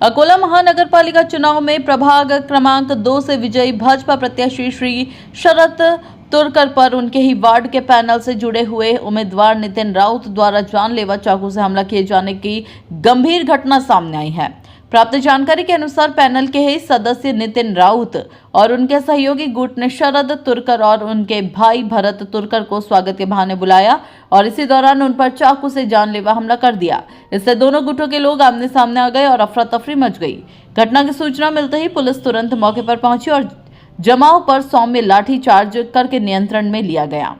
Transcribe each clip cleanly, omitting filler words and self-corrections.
अकोला महानगरपालिका चुनाव में प्रभाग क्रमांक 2 से विजयी भाजपा प्रत्याशी श्री शरद तुरकर पर उनके ही वार्ड के पैनल से जुड़े हुए उम्मीदवार नितिन राउत द्वारा जानलेवा चाकू से हमला किए जाने की गंभीर घटना सामने आई है। प्राप्त जानकारी के अनुसार पैनल के ही सदस्य नितिन राउत और उनके सहयोगी गुट ने शरद तुरकर और उनके भाई भरत तुरकर को स्वागत के बहाने बुलाया और इसी दौरान उन पर चाकू से जानलेवा हमला कर दिया। इससे दोनों गुटों के लोग आमने सामने आ गए और अफरा तफरी मच गई। घटना की सूचना मिलते ही पुलिस तुरंत मौके पर पहुंची और जमाव पर सौम्य लाठी चार्ज करके नियंत्रण में लिया गया।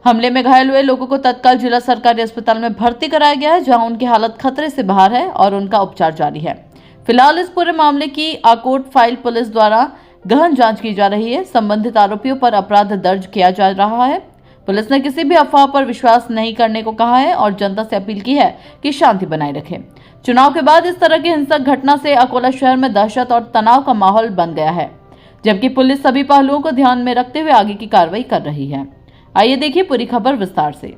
हमले में घायल हुए लोगों को तत्काल जिला सरकारी अस्पताल में भर्ती कराया गया है, जहां उनकी हालत खतरे से बाहर है और उनका उपचार जारी है। फिलहाल इस पूरे मामले की आकोट फाइल पुलिस द्वारा गहन जांच की जा रही है। संबंधित आरोपियों पर अपराध दर्ज किया जा रहा है। पुलिस ने किसी भी अफवाह पर विश्वास नहीं करने को कहा है और जनता से अपील की है कि शांति बनाए रखें। चुनाव के बाद इस तरह की हिंसक घटना से अकोला शहर में दहशत और तनाव का माहौल बन गया है, जबकि पुलिस सभी पहलुओं को ध्यान में रखते हुए आगे की कार्रवाई कर रही है। आइए देखिए पूरी खबर विस्तार से।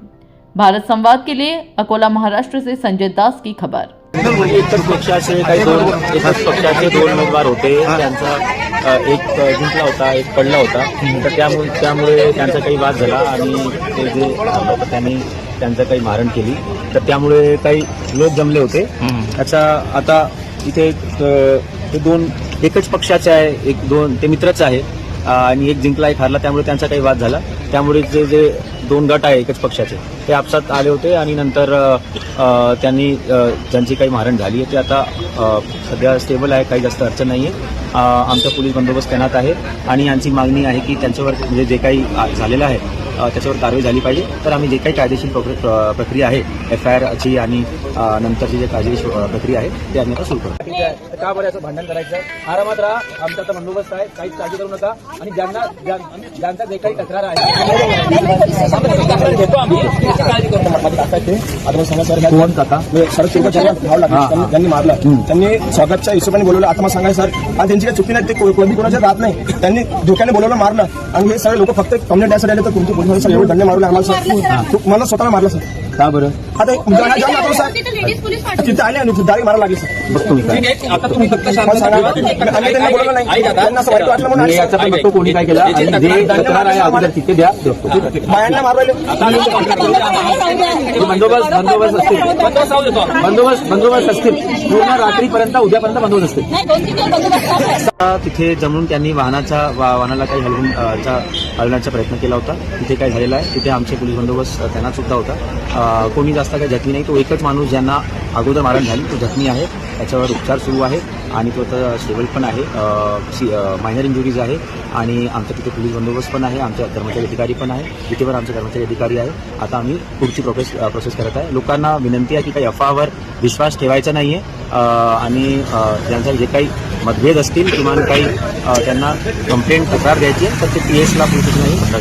भारत संवाद के लिए अकोला महाराष्ट्र से संजय दास की खबर। एकच पक्षाचे दोन उमेदवार होते, त्यांचा एक जिंकला होता, एक पडला होता, तर त्यामुळे त्यांचा काही वाद झाला आणि ते जे त्यांनी त्यांचं काही मारण केली, तर त्यामुळे काही लोक जमले होते। त्याचा आता इथे ते दोन एकच पक्षाचे आहे, एक दोन ते मित्रच आहे आणि एक जिंकला एक हारला, त्यामुळे त्यांचा काही वाद झाला। त्यामुळे जे दोन गट आहे एकच पक्षाचे ते आपसात आले होते आणि नंतर त्यांनी ज्यांची काही मारण झाली आहे ते आता सध्या स्टेबल आहे, काही जास्त अडचण नाही आहे। आमचा पोलीस बंदोबस्त तैनात आहे आणि यांची मागणी आहे की त्यांच्यावर म्हणजे जे काही झालेलं आहे त्याच्यावर कारवाई झाली पाहिजे। तर आम्ही जे काही कायदेशीर प्रक्रिया आहे FIR ची आणि नंतरची जे कायदेशीर प्रक्रिया आहे ते आम्ही आता सुरू करू। का बरं असं भांडण करायचं? आरामात राहा, आमचा आता बंदोबस्त आहे, काहीच काळजी करू नका आणि ज्यांचा जे काही तक्रार आहे घेतो आम्ही, काळजी करू नका। कोण काका शरद तुरकर भाव लागला, त्यांनी मारला, त्यांनी स्वागतच्या हिशोबाने बोलवलं। आता मला सांगायचं सर, आणि त्यांची काही चुकी नाही, ते कोणी कोणाच्या राहत नाही, त्यांनी धोक्याने बोलवलं, मारलं आणि हे सगळे लोक फक्त कंप्लेंट द्यायसाठी आले। तर तुमची पोलिस सर एवढे दंडे मारले आम्हाला सर, मला स्वतःला मारलं सर। का बरं? आता सर तिथे आले आणि दारी मारायला लागली सर। बघतो मी आता तुम्ही फक्त त्यांना बोलवलं नाही, त्यांना असं वाईट वाटलं म्हणून याचा पण बघतो कोणी काय केलं आणि जे तक्रार आहे अगोदर तिथे द्या, बायांना मारले। बंदोबस्त असतील पूर्ण रात्रीपर्यंत, उद्यापर्यंत बंदोबस्त असतील। तिथे जमून त्यांनी वाहनाला काही हलवण्याचा प्रयत्न केला होता, तिथे काय झालेला आहे, तिथे आमचे पोलीस बंदोबस्त तैनात सुद्धा होता। कोणी जास्त काही जखमी नाही, तो एकच माणूस ज्यांना अगोदर मारण झाली तो जखमी आहे, त्याच्यावर उपचार सुरू आहे आणि तो आता स्टेबल पण आहे, मायनर इंजुरीज आहे आणि आमच्या तिथे पोलीस बंदोबस्त पण आहे, आमच्या कर्मचारी अधिकारी पण आहे, तिथेवर आमचे कर्मचारी अधिकारी आहे। आता आम्ही पुढची प्रोसेस करत आहे। लोकांना विनंती आहे की काही अफवावर विश्वास ठेवायचा नाही आहे आणि ज्यांचा जे काही मतभेद असतील किंवा काही त्यांना कंप्लेंट तक्रार द्यायची आहे तर ते PS ला पोलीस स्टेशनला